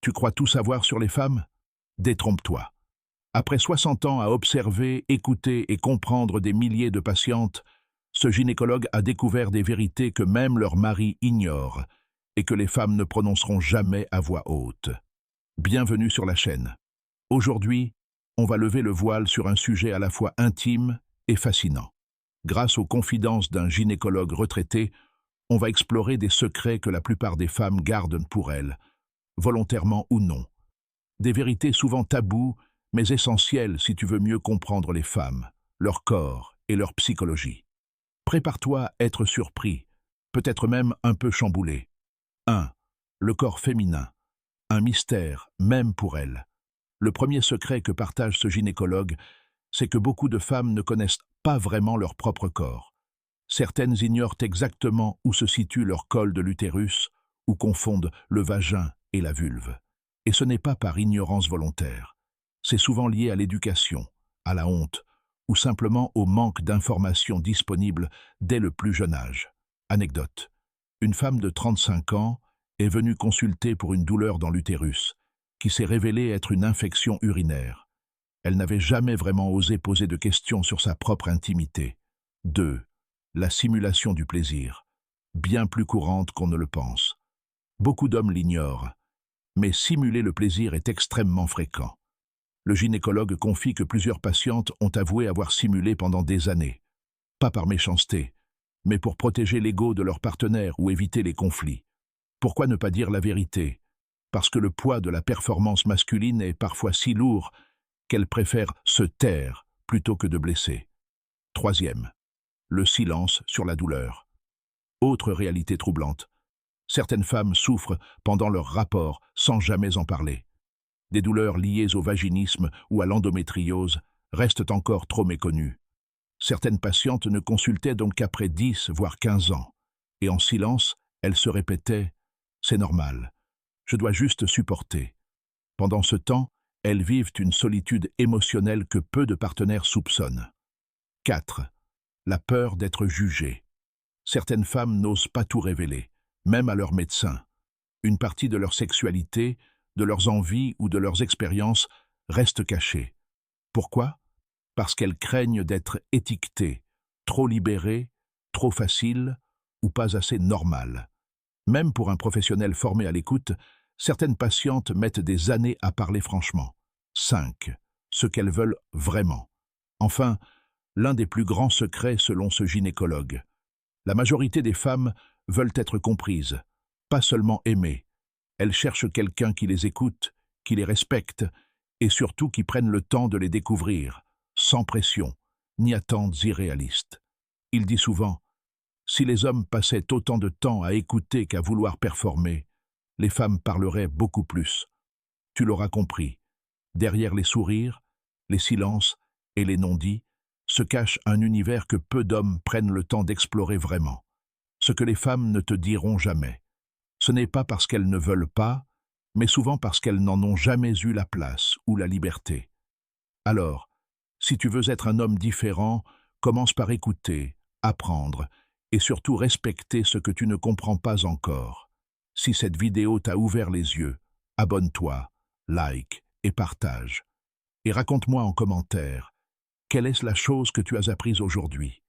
Tu crois tout savoir sur les femmes? Détrompe-toi. Après 60 ans à observer, écouter et comprendre des milliers de patientes, ce gynécologue a découvert des vérités que même leurs maris ignorent et que les femmes ne prononceront jamais à voix haute. Bienvenue sur la chaîne. Aujourd'hui, on va lever le voile sur un sujet à la fois intime et fascinant. Grâce aux confidences d'un gynécologue retraité, on va explorer des secrets que la plupart des femmes gardent pour elles, volontairement ou non. Des vérités souvent taboues, mais essentielles si tu veux mieux comprendre les femmes, leur corps et leur psychologie. Prépare-toi à être surpris, peut-être même un peu chamboulé. 1. Le corps féminin. Un mystère, même pour elles. Le premier secret que partage ce gynécologue, c'est que beaucoup de femmes ne connaissent pas vraiment leur propre corps. Certaines ignorent exactement où se situe leur col de l'utérus ou confondent le vagin et la vulve. Et ce n'est pas par ignorance volontaire. C'est souvent lié à l'éducation, à la honte, ou simplement au manque d'informations disponibles dès le plus jeune âge. Anecdote. Une femme de 35 ans est venue consulter pour une douleur dans l'utérus, qui s'est révélée être une infection urinaire. Elle n'avait jamais vraiment osé poser de questions sur sa propre intimité. 2. La simulation du plaisir, bien plus courante qu'on ne le pense. Beaucoup d'hommes l'ignorent, mais simuler le plaisir est extrêmement fréquent. Le gynécologue confie que plusieurs patientes ont avoué avoir simulé pendant des années. Pas par méchanceté, mais pour protéger l'ego de leur partenaire ou éviter les conflits. Pourquoi ne pas dire la vérité? Parce que le poids de la performance masculine est parfois si lourd qu'elles préfèrent se taire plutôt que de blesser. 3. Le silence sur la douleur. Autre réalité troublante. Certaines femmes souffrent pendant leur rapport sans jamais en parler. Des douleurs liées au vaginisme ou à l'endométriose restent encore trop méconnues. Certaines patientes ne consultaient donc qu'après 10 voire 15 ans. Et en silence, elles se répétaient « c'est normal, je dois juste supporter ». Pendant ce temps, elles vivent une solitude émotionnelle que peu de partenaires soupçonnent. 4. La peur d'être jugées. Certaines femmes n'osent pas tout révéler, même à leur médecin. Une partie de leur sexualité, de leurs envies ou de leurs expériences reste cachée. Pourquoi? Parce qu'elles craignent d'être étiquetées, trop libérées, trop faciles ou pas assez normales. Même pour un professionnel formé à l'écoute, certaines patientes mettent des années à parler franchement. 5. Ce qu'elles veulent vraiment. Enfin, l'un des plus grands secrets selon ce gynécologue. La majorité des femmes veulent être comprises, pas seulement aimées. Elles cherchent quelqu'un qui les écoute, qui les respecte et surtout qui prenne le temps de les découvrir, sans pression, ni attentes irréalistes. Il dit souvent « Si les hommes passaient autant de temps à écouter qu'à vouloir performer, les femmes parleraient beaucoup plus. » Tu l'auras compris, derrière les sourires, les silences et les non-dits se cache un univers que peu d'hommes prennent le temps d'explorer vraiment. Ce que les femmes ne te diront jamais. Ce n'est pas parce qu'elles ne veulent pas, mais souvent parce qu'elles n'en ont jamais eu la place ou la liberté. Alors, si tu veux être un homme différent, commence par écouter, apprendre et surtout respecter ce que tu ne comprends pas encore. Si cette vidéo t'a ouvert les yeux, abonne-toi, like et partage. Et raconte-moi en commentaire, quelle est la chose que tu as apprise aujourd'hui?